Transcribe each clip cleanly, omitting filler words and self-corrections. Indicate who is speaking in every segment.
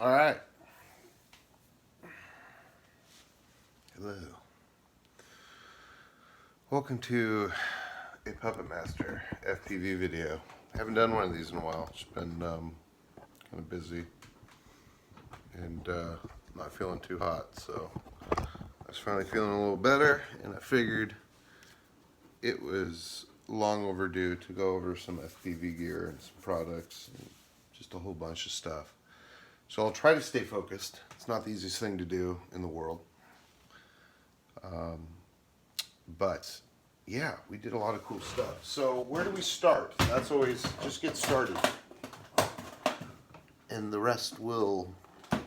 Speaker 1: All right. Hello. Welcome to a Puppet Master FPV video. I haven't done one of these in a while. It's been kind of busy and not feeling too hot, so I was finally feeling a little better, and I figured it was long overdue to go over some FPV gear and some products and just a whole bunch of stuff. So I'll try to stay focused. It's not the easiest thing to do in the world. But yeah, we did a lot of cool stuff. So where do we start? That's always, just get started. And the rest will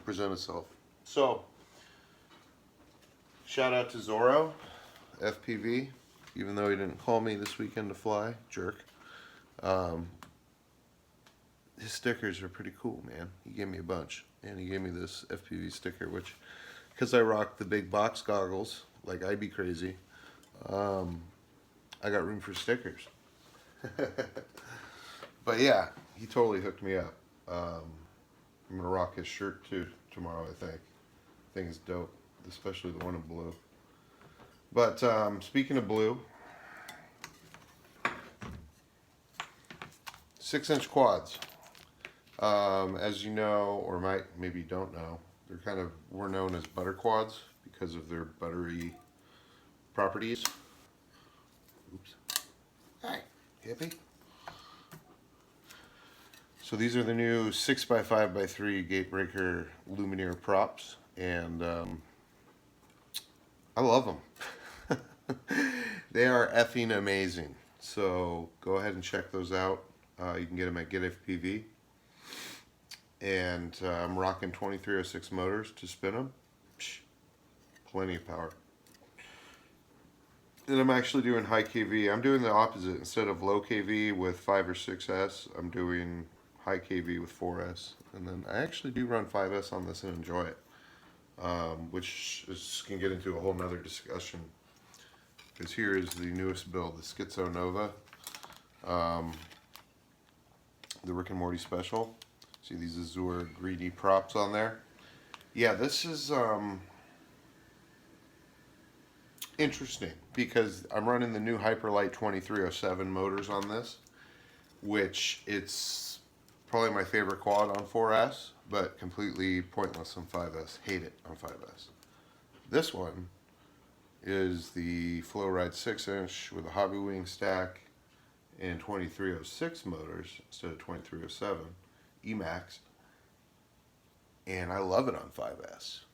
Speaker 1: present itself. So, shout out to Zorro, FPV, even though he didn't call me this weekend to fly, jerk. His stickers are pretty cool, man. He gave me a bunch, and he gave me this FPV sticker, which, because I rock the big box goggles, like I'd be crazy, I got room for stickers. But yeah, he totally hooked me up. I'm gonna rock his shirt too tomorrow, I think. I think it's dope, especially the one in blue. But speaking of blue, 6-inch quads. As you know, or maybe you don't know, we're known as butter quads because of their buttery properties. Oops. Hi, hippie. So these are the new 6x5x3 Gatebreaker Luminaire props, and I love them. They are effing amazing. So go ahead and check those out. You can get them at Get FPV. And I'm rocking 2306 motors to spin them. Psh, plenty of power. And I'm actually doing high KV. I'm doing the opposite. Instead of low KV with 5 or 6S, I'm doing high KV with 4S. And then I actually do run 5S on this and enjoy it. Which can get into a whole nother discussion. Because here is the newest build, the Schizo Nova. The Rick and Morty special. See these Azure greedy props on there? Yeah, this is interesting because I'm running the new Hyperlight 2307 motors on this, which it's probably my favorite quad on 4S, but completely pointless on 5S. Hate it on 5S. This one is the Flowride 6-inch with a hobby wing stack and 2306 motors instead of 2307. Emax, and I love it on 5S,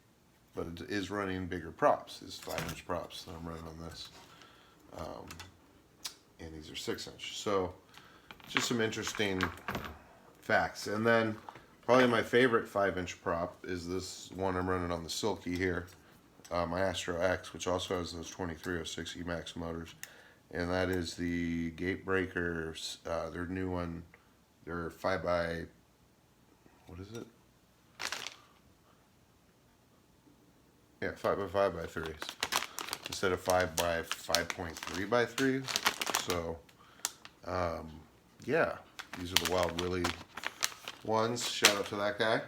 Speaker 1: but it is running bigger props. It's 5-inch props that I'm running on this, and these are 6-inch. So just some interesting facts. And then probably my favorite 5-inch prop is this one I'm running on the Silky here, my Astro X, which also has those 2306 Emax motors, and that is the Gatebreaker, their new one, their 5x, what is it? Yeah, 5x5x3s instead of 5x5.3x3. So, yeah, these are the Wild Willy ones. Shout out to that guy.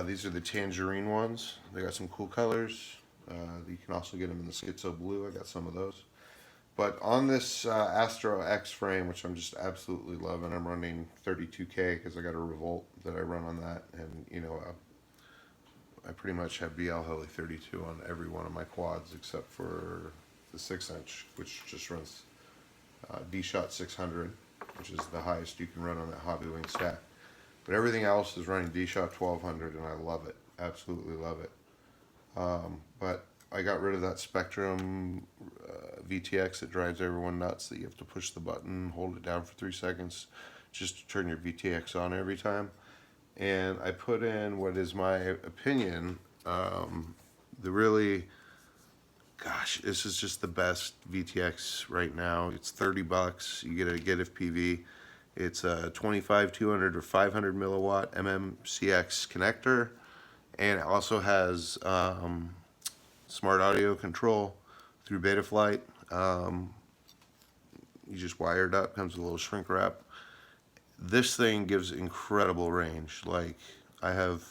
Speaker 1: These are the Tangerine ones. They got some cool colors. You can also get them in the Schizo Blue. I got some of those. But on this Astro X frame, which I'm just absolutely loving, I'm running 32K because I got a Revolt that I run on that. And, you know, I pretty much have BL Heli 32 on every one of my quads except for the 6-inch, which just runs D-Shot 600, which is the highest you can run on that hobby wing stack. But everything else is running D-Shot 1200, and I love it. Absolutely love it. But I got rid of that Spectrum VTX that drives everyone nuts, that you have to push the button, hold it down for 3 seconds just to turn your VTX on every time. And I put in what is my opinion, the really, gosh, this is just the best VTX right now. It's $30. You get a Get FPV. It's a 25, 200, or 500 milliwatt MMCX connector, and it also has smart audio control through Betaflight. You just wire it up, comes with a little shrink wrap. This thing gives incredible range. Like, I have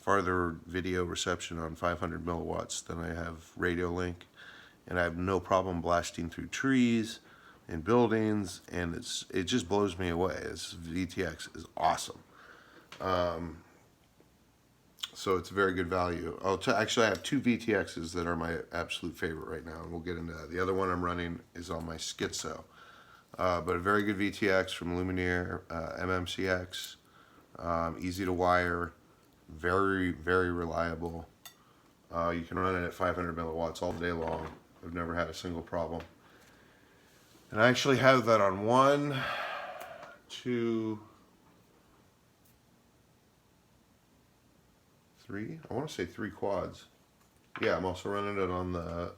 Speaker 1: farther video reception on 500 milliwatts than I have radio link, and I have no problem blasting through trees and buildings, and it just blows me away. This VTX is awesome. So it's a very good value. Actually, I have two VTXs that are my absolute favorite right now, and we'll get into that. The other one I'm running is on my Schizo. But a very good VTX from Lumineer, MMCX, easy to wire, very, very reliable. You can run it at 500 milliwatts all day long. I've never had a single problem. And I actually have that on 1, 2, 3. I want to say 3 quads. Yeah, I'm also running it on the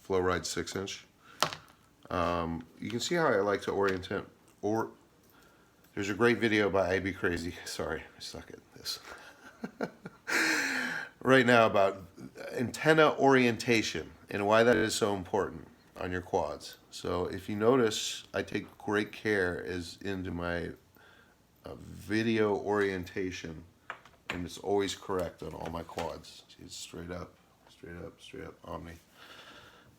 Speaker 1: FlowRide 6-inch. You can see how I like to orient it. There's a great video by IB Crazy. Sorry, I suck at this. Right now about antenna orientation and why that is so important on your quads. So if you notice, I take great care into my video orientation, and it's always correct on all my quads. It's straight up, straight up, straight up, Omni.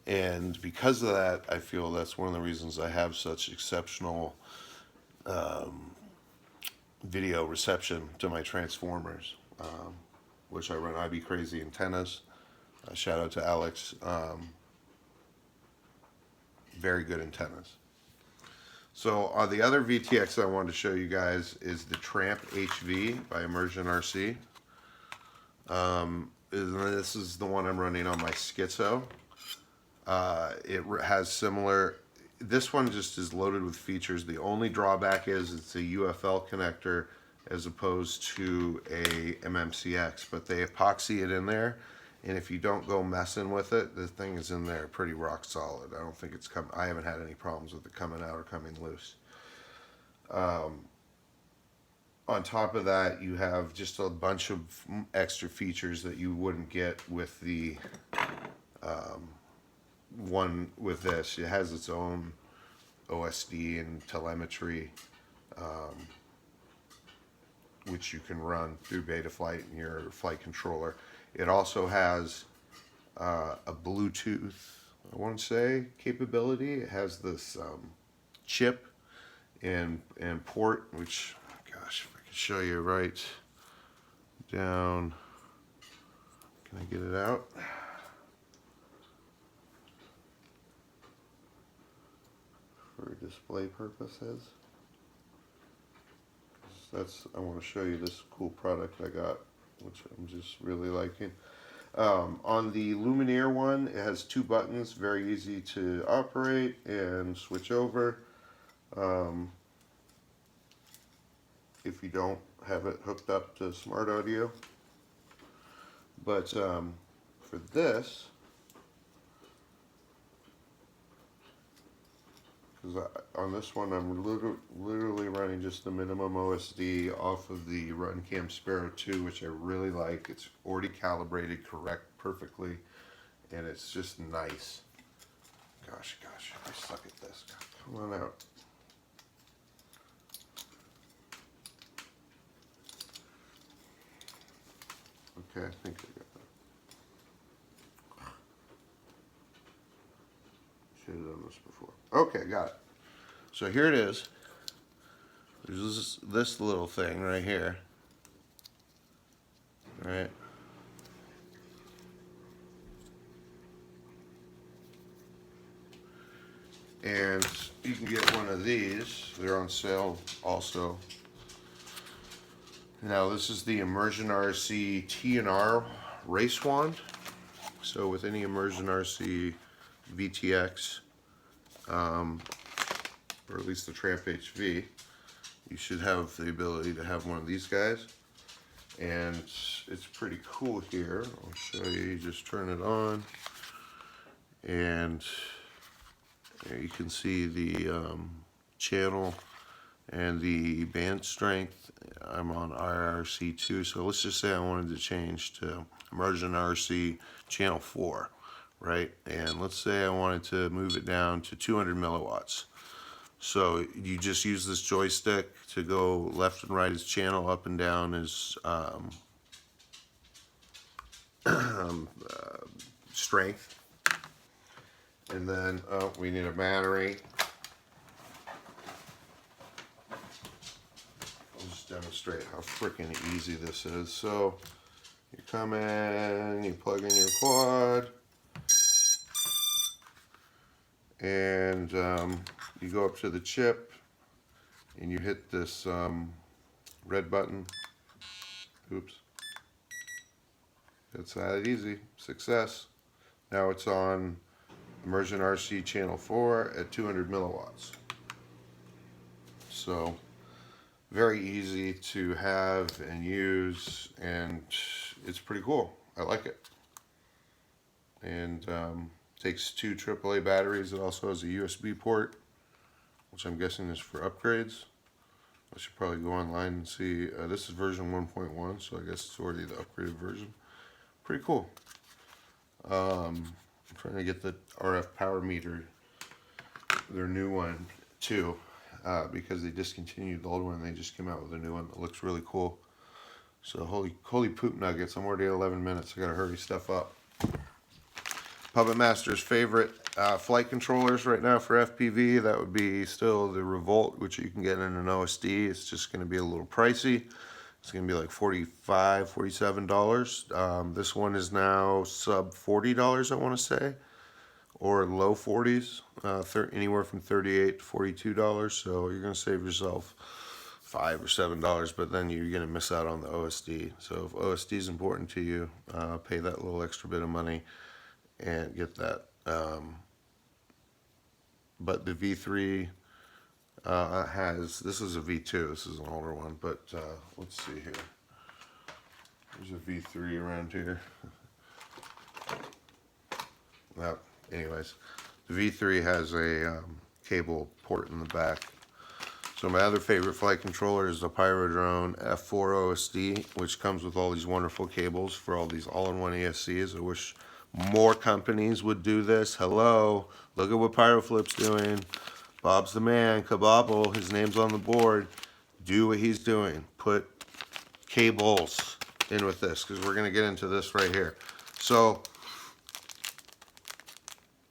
Speaker 1: And because of that, I feel that's one of the reasons I have such exceptional video reception to my transformers, which I run IB Crazy antennas. Shout out to Alex. Very good antennas. So the other VTX I wanted to show you guys is the Tramp HV by Immersion RC. This is the one I'm running on my Schizo. It has similar, this one just is loaded with features. The only drawback is it's a UFL connector as opposed to a MMCX, but they epoxy it in there, and if you don't go messing with it, the thing is in there pretty rock solid. I don't think it's I haven't had any problems with it coming out or coming loose. On top of that, you have just a bunch of extra features that you wouldn't get with the one with this. It has its own OSD and telemetry, which you can run through Betaflight in your flight controller. It also has a Bluetooth, I want to say, capability. It has this chip and port, which, gosh, if I could show you right down. Can I get it out? For display purposes. I want to show you this cool product I got, which I'm just really liking. On the Lumineer one, it has 2 buttons, very easy to operate and switch over. If you don't have it hooked up to smart audio. But for this, because on this one I'm literally running just the minimum OSD off of the RunCam Sparrow 2, which I really like. It's already calibrated perfectly, and it's just nice. Gosh, I suck at this. Come on out. Okay, I think I got that. Should have done this before. Okay, got it. So here it is. There's this little thing right here. Right. And you can get one of these. They're on sale also. Now this is the Immersion RC T&R race wand. So with any Immersion RC VTX, or at least the Tramp HV, you should have the ability to have one of these guys. And it's pretty cool here. I'll show you. You just turn it on, and you can see the channel and the band strength. I'm on IRC2, so let's just say I wanted to change to Immersion RC channel 4, right? And let's say I wanted to move it down to 200 milliwatts. So you just use this joystick to go left and right as channel, up and down as strength. And then, oh, we need a battery. I'll just demonstrate how freaking easy this is. So you come in, you plug in your quad, and you go up to the chip, and you hit this red button. Oops. It's that easy. Success. Now it's on Immersion RC channel 4 at 200 milliwatts. So very easy to have and use, and it's pretty cool. I like it. And takes 2 AAA batteries. It also has a USB port, which I'm guessing is for upgrades. I should probably go online and see. This is version 1.1, so I guess it's already the upgraded version. Pretty cool. I'm trying to get the RF power meter, their new one, too, because they discontinued the old one. They just came out with a new one that looks really cool. So holy poop nuggets! I'm already at 11 minutes. I gotta hurry stuff up. Puppet Master's favorite flight controllers right now for FPV, that would be still the Revolt, which you can get in an OSD. It's just going to be a little pricey. It's going to be like $45, $47. This one is now sub $40, I want to say, or low 40s, anywhere from $38 to $42. So you're going to save yourself $5 or $7, but then you're going to miss out on the OSD. So if OSD is important to you, pay that little extra bit of money and get that. But the V3 this is a V2, this is an older one, but let's see here. There's a V3 around here. Well, anyways, the V3 has a cable port in the back. So my other favorite flight controller is the Pyrodrone F4 OSD, which comes with all these wonderful cables for all these all-in-one ESCs. I wish more companies would do this. Hello, look at what Pyroflip's doing. Bob's the man, Kabobble, his name's on the board. Do what he's doing. Put cables in with this, because we're going to get into this right here. So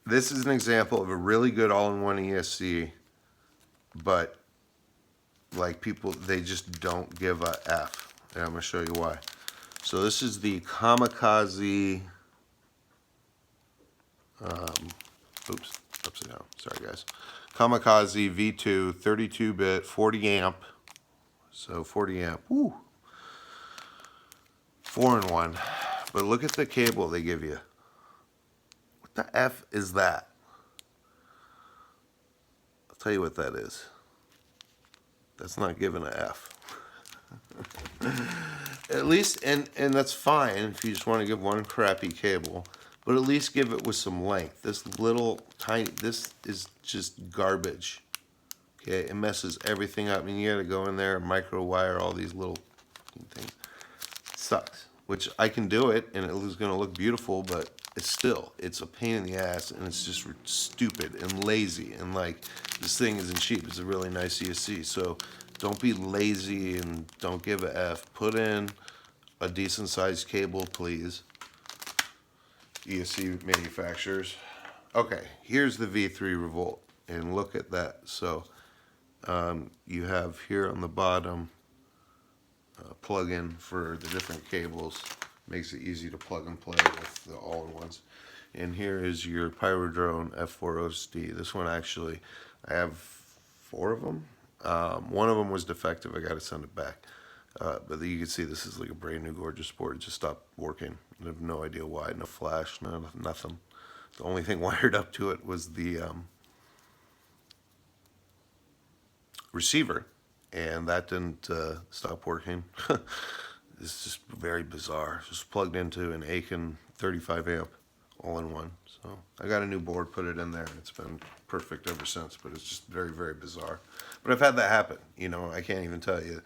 Speaker 1: this is an example of a really good all-in-one ESC, but like people, they just don't give a F. And I'm going to show you why. So this is the Kamikaze, oops, upside down, sorry guys. Kamikaze V2 32-bit 40 amp. So 40 amp, woo. 4-in-1. But look at the cable they give you. What the F is that? I'll tell you what that is. That's not giving an F. At least, and that's fine if you just want to give one crappy cable, but at least give it with some length. This little tiny, this is just garbage. Okay, it messes everything up. I mean, you gotta go in there and micro wire all these little things. It sucks. Which I can do it, and it is gonna look beautiful, but it's a pain in the ass, and it's just stupid and lazy. And like, this thing isn't cheap. It's a really nice ESC. So don't be lazy and don't give a F. Put in a decent sized cable, please. ESC manufacturers. Okay, here's the V3 Revolt, and look at that. So you have here on the bottom plug-in for the different cables. Makes it easy to plug and play with the all-in-ones. And here is your Pyrodrone F4 OSD. This one actually, I have 4 of them. One of them was defective. I got to send it back. But you can see this is like a brand new gorgeous board. It just stopped working. I have no idea why. No flash, no nothing. The only thing wired up to it was the receiver, and that didn't stop working. It's just very bizarre. Just plugged into an Aiken 35 amp all-in-one. So I got a new board, put it in there, and it's been perfect ever since. But it's just very, very bizarre. But I've had that happen. You know, I can't even tell you.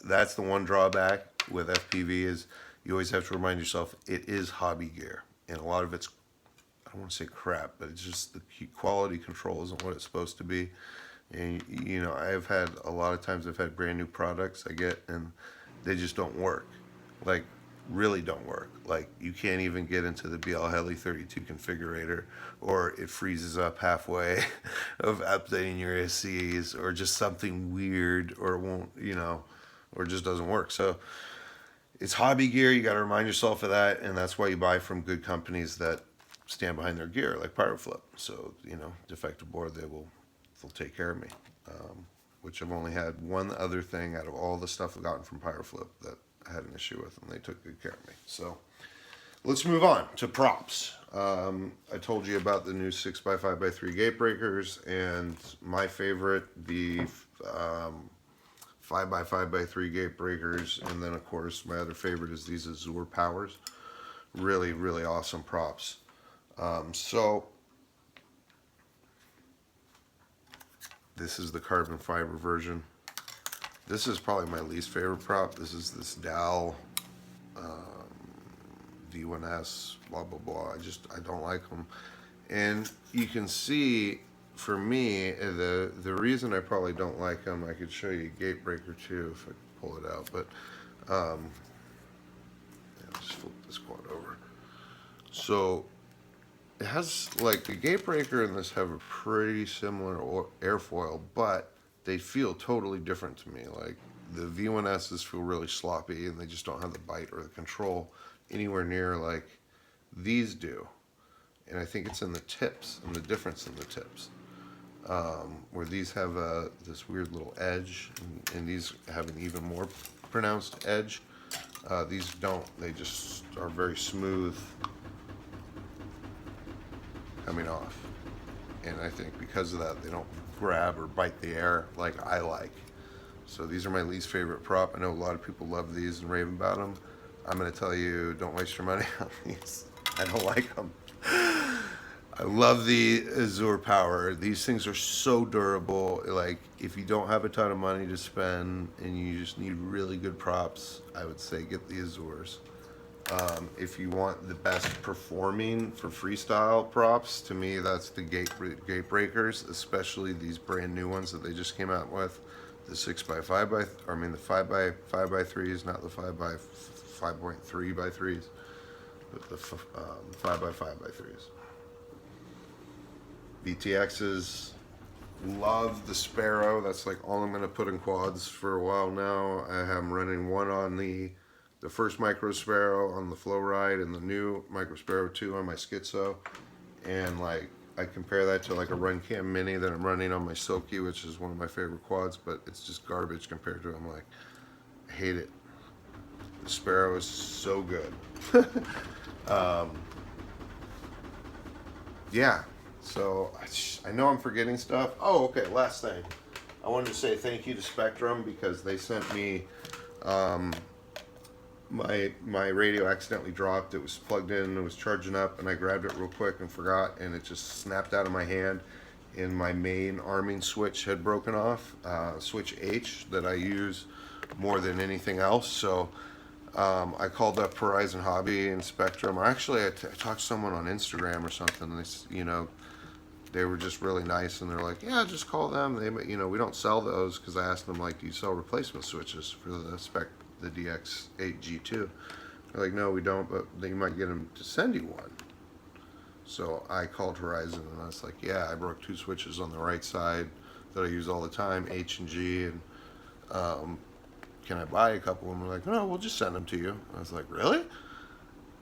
Speaker 1: That's the one drawback with FPV is you always have to remind yourself it is hobby gear, and a lot of it's, I don't want to say crap, but it's just the quality control isn't what it's supposed to be. And you know, I've had a lot of times I've had brand new products I get and they just don't work. Like really don't work. Like you can't even get into the BL Heli 32 configurator, or it freezes up halfway of updating your ASCs, or just something weird, or it won't, you know, or it just doesn't work. So it's hobby gear. You got to remind yourself of that, and that's why you buy from good companies that stand behind their gear, like Pyroflip. So you know, defective board, they'll take care of me. Which I've only had one other thing out of all the stuff I've gotten from Pyroflip that I had an issue with, and they took good care of me. So let's move on to props. I told you about the new 6x5x3 gate breakers, and my favorite, the 5x5x3 gate breakers, and then of course my other favorite is these Azure Powers. Really, really awesome props. So this is the carbon fiber version. This is probably my least favorite prop. This is this Dal V1S, blah, blah, blah. I don't like them. And you can see, for me, the reason I probably don't like them, I could show you a gate breaker too if I could pull it out, but yeah, just flip this quad over. So it has, like, the gate breaker and this have a pretty similar airfoil, but they feel totally different to me. Like the V1Ss feel really sloppy, and they just don't have the bite or the control anywhere near like these do. And I think it's in the tips, and the difference in the tips, where these have this weird little edge, and these have an even more pronounced edge. These don't. They just are very smooth coming off, and I think because of that they don't grab or bite the air like I like. So these are my least favorite prop. I know a lot of people love these and rave about them. I'm going to tell you, don't waste your money on these. I don't like them. I love the Azure Power. These things are so durable. Like, if you don't have a ton of money to spend and you just need really good props, I would say get the Azures. If you want the best performing for freestyle props, to me that's the gate breakers, especially these brand new ones that they just came out with, the 6x5x, I mean the 5x5x3s, not the 5.3x3s, but the 5x5x3s. VTXs, love the Sparrow. That's like all I'm going to put in quads for a while now. I have them running one on the first Micro Sparrow on the Flow Ride, and the new Micro Sparrow 2 on my Schizo. And like, I compare that to like a Run Cam Mini that I'm running on my Silky, which is one of my favorite quads, but it's just garbage compared to it. I'm like, I hate it. The Sparrow is so good. Yeah, so I know I'm forgetting stuff. Oh, okay, last thing. I wanted to say thank you to Spectrum, because they sent me, my radio accidentally dropped. It was plugged in, it was charging up, and I grabbed it real quick and forgot, and it just snapped out of my hand, and my main arming switch had broken off, switch H, that I use more than anything else. So I called up Horizon Hobby and Spectrum. Actually, I talked to someone on Instagram or something, and they, you know, they were just really nice, and they're like, yeah, just call them. They, you know, we don't sell those, because I asked them, like, do you sell replacement switches for the DX8G2? They're like, no, we don't, but they might get them to send you one. So I called Horizon, and I was like, yeah, I broke 2 switches on the right side that I use all the time, H and G, and can I buy a couple? And they're like, no, we'll just send them to you. I was like, really?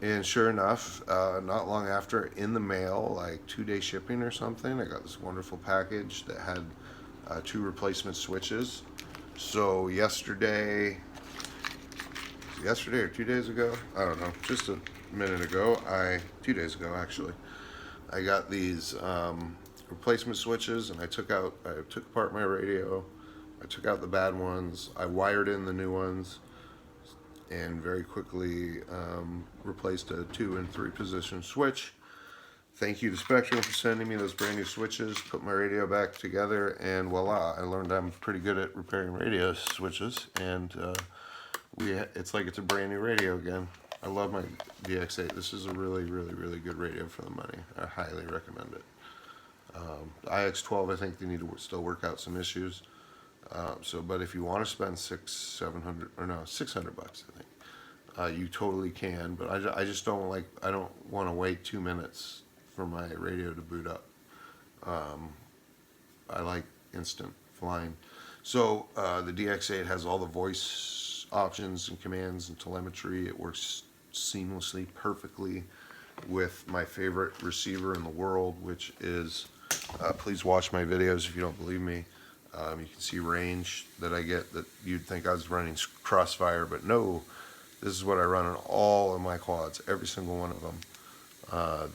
Speaker 1: And sure enough, not long after, in the mail, like 2-day shipping or something, I got this wonderful package that had 2 replacement switches. So yesterday or 2 days ago, I don't know, just a minute ago, 2 days ago actually, I got these replacement switches, and I took apart my radio, I took out the bad ones, I wired in the new ones, and very quickly replaced a 2 and 3 position switch. Thank you to Spectrum for sending me those brand new switches, put my radio back together, and voila, I learned I'm pretty good at repairing radio switches, and it's like it's a brand new radio again. I love my DX8. This is a really, really, really good radio for the money. I highly recommend it. The IX-12, I think they need to still work out some issues. But if you want to spend $600 or no, $600, I think, you totally can. But I just don't like. I don't want to wait 2 minutes for my radio to boot up. I like instant flying. So the DX8 has all the voice options and commands and telemetry. It works seamlessly, perfectly with my favorite receiver in the world, which is, please watch my videos if you don't believe me. You can see range that I get that you'd think I was running Crossfire, but no, this is what I run on all of my quads, every single one of them. God,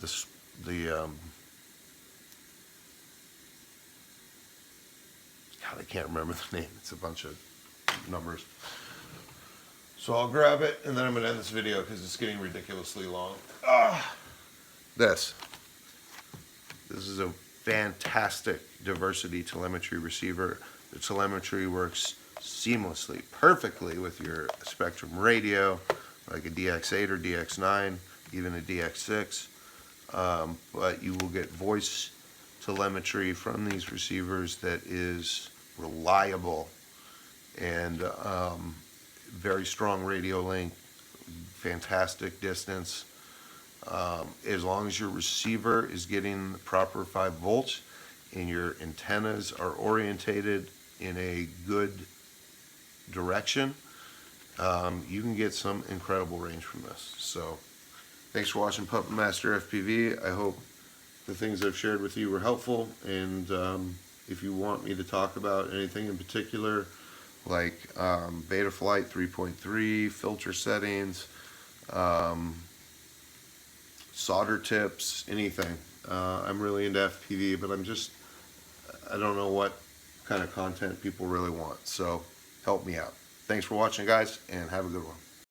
Speaker 1: I can't remember the name. It's a bunch of numbers. So I'll grab it, and then I'm going to end this video because it's getting ridiculously long. This is a fantastic diversity telemetry receiver. The telemetry works seamlessly, perfectly with your Spectrum radio, like a DX8 or DX9, even a DX6. But you will get voice telemetry from these receivers that is reliable and very strong radio link, fantastic distance. As long as your receiver is getting the proper 5 volts and your antennas are orientated in a good direction, you can get some incredible range from this. So thanks for watching Puppet Master FPV. I hope the things I've shared with you were helpful, and if you want me to talk about anything in particular, like Betaflight 3.3, filter settings, solder tips, anything. I'm really into FPV, but I don't know what kind of content people really want. So help me out. Thanks for watching, guys, and have a good one.